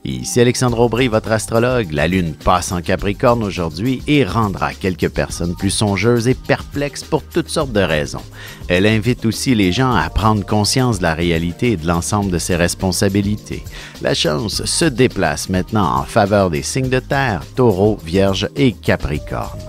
Ici Alexandre Aubry, votre astrologue. La Lune passe en Capricorne aujourd'hui et rendra quelques personnes plus songeuses et perplexes pour toutes sortes de raisons. Elle invite aussi les gens à prendre conscience de la réalité et de l'ensemble de ses responsabilités. La chance se déplace maintenant en faveur des signes de terre, Taureau, Vierge et Capricorne.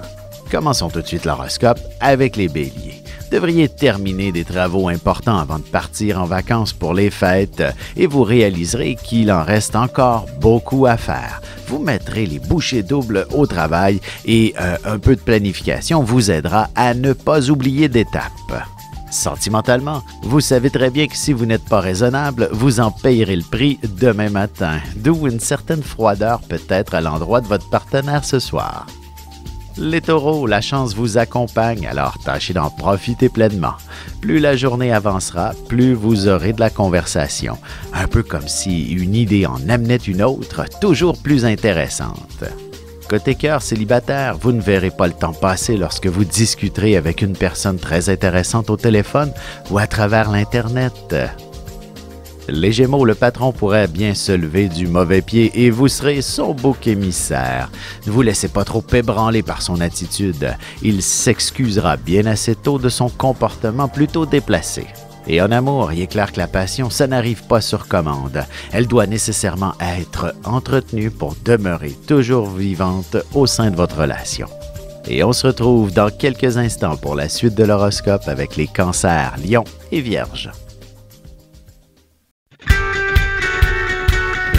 Commençons tout de suite l'horoscope avec les Béliers. Devriez terminer des travaux importants avant de partir en vacances pour les fêtes et vous réaliserez qu'il en reste encore beaucoup à faire. Vous mettrez les bouchées doubles au travail et un peu de planification vous aidera à ne pas oublier d'étapes. Sentimentalement, vous savez très bien que si vous n'êtes pas raisonnable, vous en payerez le prix demain matin, d'où une certaine froideur peut-être à l'endroit de votre partenaire ce soir. Les taureaux, la chance vous accompagne, alors tâchez d'en profiter pleinement. Plus la journée avancera, plus vous aurez de la conversation. Un peu comme si une idée en amenait une autre, toujours plus intéressante. Côté cœur célibataire, vous ne verrez pas le temps passer lorsque vous discuterez avec une personne très intéressante au téléphone ou à travers l'Internet. Les Gémeaux, le patron pourrait bien se lever du mauvais pied et vous serez son bouc émissaire. Ne vous laissez pas trop ébranler par son attitude. Il s'excusera bien assez tôt de son comportement plutôt déplacé. Et en amour, il est clair que la passion, ça n'arrive pas sur commande. Elle doit nécessairement être entretenue pour demeurer toujours vivante au sein de votre relation. Et on se retrouve dans quelques instants pour la suite de l'horoscope avec les Cancers, Lions et Vierges.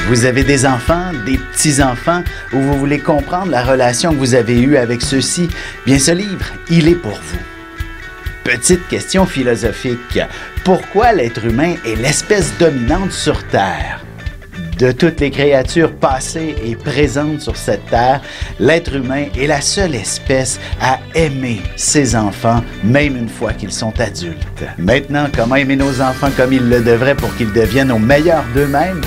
Vous avez des enfants, des petits-enfants, ou vous voulez comprendre la relation que vous avez eue avec ceux-ci? Bien, ce livre, il est pour vous. Petite question philosophique. Pourquoi l'être humain est l'espèce dominante sur Terre? De toutes les créatures passées et présentes sur cette terre, l'être humain est la seule espèce à aimer ses enfants, même une fois qu'ils sont adultes. Maintenant, comment aimer nos enfants comme ils le devraient pour qu'ils deviennent au meilleur d'eux-mêmes?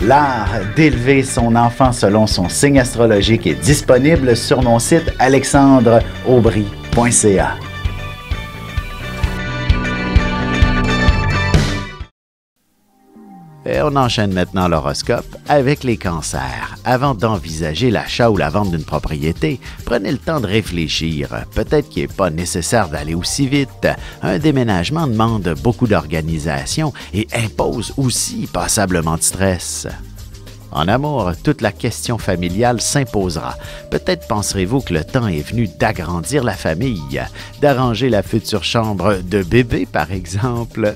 L'art d'élever son enfant selon son signe astrologique est disponible sur mon site alexandreaubry.ca. Et on enchaîne maintenant l'horoscope avec les cancers. Avant d'envisager l'achat ou la vente d'une propriété, prenez le temps de réfléchir. Peut-être qu'il n'est pas nécessaire d'aller aussi vite. Un déménagement demande beaucoup d'organisation et impose aussi passablement de stress. En amour, toute la question familiale s'imposera. Peut-être penserez-vous que le temps est venu d'agrandir la famille, d'arranger la future chambre de bébé par exemple.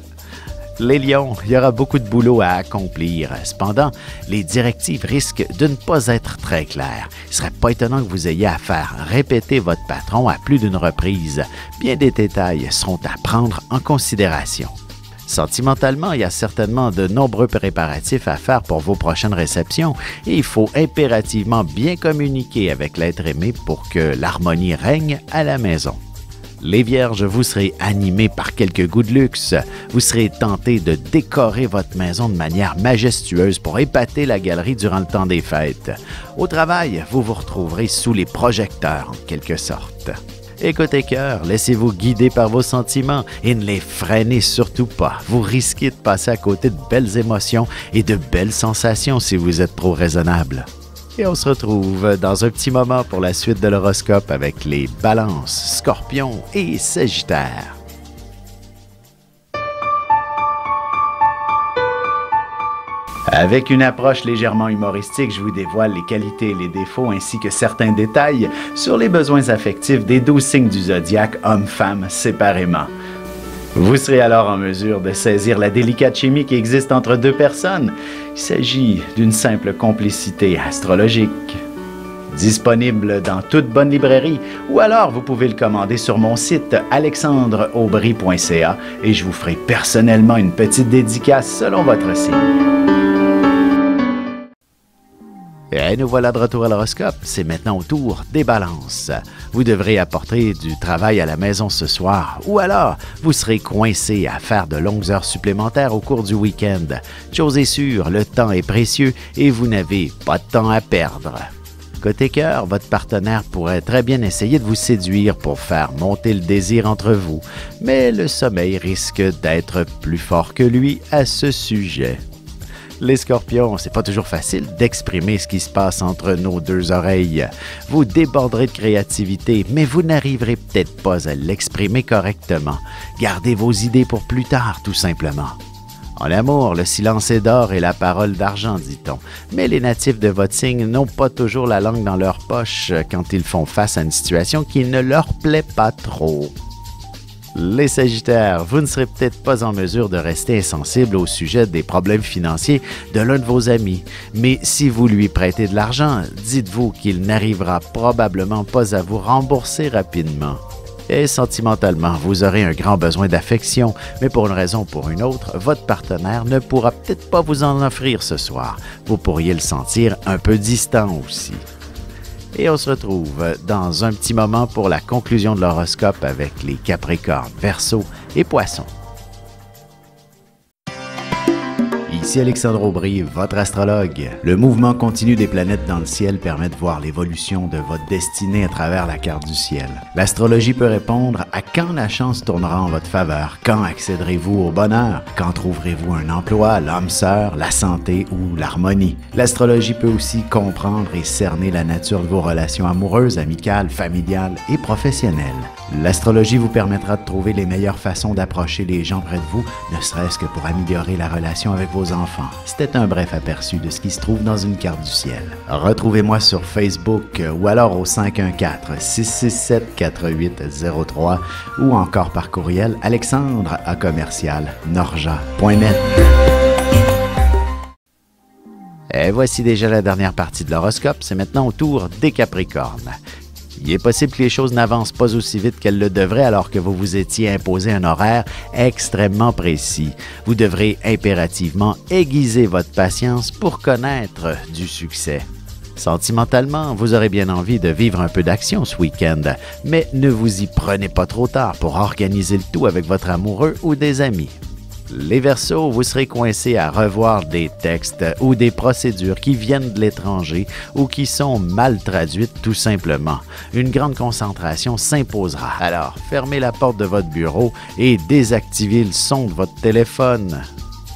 Les lions, il y aura beaucoup de boulot à accomplir. Cependant, les directives risquent de ne pas être très claires. Il ne serait pas étonnant que vous ayez à faire répéter votre patron à plus d'une reprise. Bien des détails seront à prendre en considération. Sentimentalement, il y a certainement de nombreux préparatifs à faire pour vos prochaines réceptions et il faut impérativement bien communiquer avec l'être aimé pour que l'harmonie règne à la maison. Les Vierges, vous serez animés par quelques goûts de luxe. Vous serez tentés de décorer votre maison de manière majestueuse pour épater la galerie durant le temps des fêtes. Au travail, vous vous retrouverez sous les projecteurs en quelque sorte. Et côté cœur, laissez-vous guider par vos sentiments et ne les freinez surtout pas. Vous risquez de passer à côté de belles émotions et de belles sensations si vous êtes trop raisonnable. Et on se retrouve dans un petit moment pour la suite de l'horoscope avec les Balances, Scorpions et Sagittaires. Avec une approche légèrement humoristique, je vous dévoile les qualités et les défauts ainsi que certains détails sur les besoins affectifs des 12 signes du zodiaque, hommes-femmes séparément. Vous serez alors en mesure de saisir la délicate chimie qui existe entre deux personnes. Il s'agit d'une simple complicité astrologique. Disponible dans toute bonne librairie ou alors vous pouvez le commander sur mon site alexandreaubry.ca et je vous ferai personnellement une petite dédicace selon votre signe. Et nous voilà de retour à l'horoscope. C'est maintenant au tour des Balances. Vous devrez apporter du travail à la maison ce soir ou alors vous serez coincé à faire de longues heures supplémentaires au cours du week-end. Chose est sûre, le temps est précieux et vous n'avez pas de temps à perdre. Côté cœur, votre partenaire pourrait très bien essayer de vous séduire pour faire monter le désir entre vous, mais le sommeil risque d'être plus fort que lui à ce sujet. Les Scorpions, c'est pas toujours facile d'exprimer ce qui se passe entre nos deux oreilles. Vous déborderez de créativité, mais vous n'arriverez peut-être pas à l'exprimer correctement. Gardez vos idées pour plus tard, tout simplement. En amour, le silence est d'or et la parole d'argent, dit-on. Mais les natifs de votre signe n'ont pas toujours la langue dans leur poche quand ils font face à une situation qui ne leur plaît pas trop. Les Sagittaires, vous ne serez peut-être pas en mesure de rester insensible au sujet des problèmes financiers de l'un de vos amis, mais si vous lui prêtez de l'argent, dites-vous qu'il n'arrivera probablement pas à vous rembourser rapidement. Et sentimentalement, vous aurez un grand besoin d'affection, mais pour une raison ou pour une autre, votre partenaire ne pourra peut-être pas vous en offrir ce soir. Vous pourriez le sentir un peu distant aussi. Et on se retrouve dans un petit moment pour la conclusion de l'horoscope avec les Capricornes, Verseaux et Poissons. Ici Alexandre Aubry, votre astrologue. Le mouvement continu des planètes dans le ciel permet de voir l'évolution de votre destinée à travers la carte du ciel. L'astrologie peut répondre à quand la chance tournera en votre faveur, quand accéderez-vous au bonheur, quand trouverez-vous un emploi, l'âme sœur, la santé ou l'harmonie. L'astrologie peut aussi comprendre et cerner la nature de vos relations amoureuses, amicales, familiales et professionnelles. L'astrologie vous permettra de trouver les meilleures façons d'approcher les gens près de vous, ne serait-ce que pour améliorer la relation avec vos enfants. C'était un bref aperçu de ce qui se trouve dans une carte du ciel. Retrouvez-moi sur Facebook ou alors au 514-667-4803 ou encore par courriel alexandre@norja.net. Et voici déjà la dernière partie de l'horoscope. C'est maintenant au tour des Capricornes. Il est possible que les choses n'avancent pas aussi vite qu'elles le devraient alors que vous vous étiez imposé un horaire extrêmement précis. Vous devrez impérativement aiguiser votre patience pour connaître du succès. Sentimentalement, vous aurez bien envie de vivre un peu d'action ce week-end, mais ne vous y prenez pas trop tard pour organiser le tout avec votre amoureux ou des amis. Les Verseaux, vous serez coincés à revoir des textes ou des procédures qui viennent de l'étranger ou qui sont mal traduites tout simplement. Une grande concentration s'imposera. Alors, fermez la porte de votre bureau et désactivez le son de votre téléphone.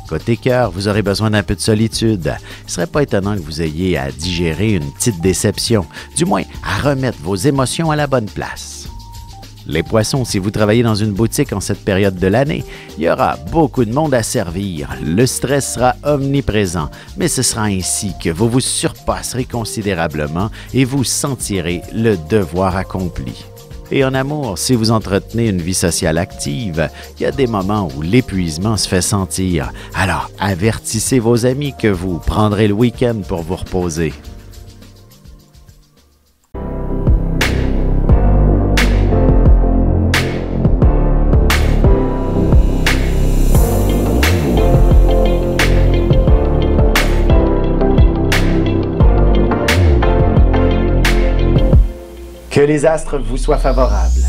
Côté cœur, vous aurez besoin d'un peu de solitude. Il ne serait pas étonnant que vous ayez à digérer une petite déception, du moins à remettre vos émotions à la bonne place. Les Poissons, si vous travaillez dans une boutique en cette période de l'année, il y aura beaucoup de monde à servir. Le stress sera omniprésent, mais ce sera ainsi que vous vous surpasserez considérablement et vous sentirez le devoir accompli. Et en amour, si vous entretenez une vie sociale active, il y a des moments où l'épuisement se fait sentir. Alors, avertissez vos amis que vous prendrez le week-end pour vous reposer. Que les astres vous soient favorables.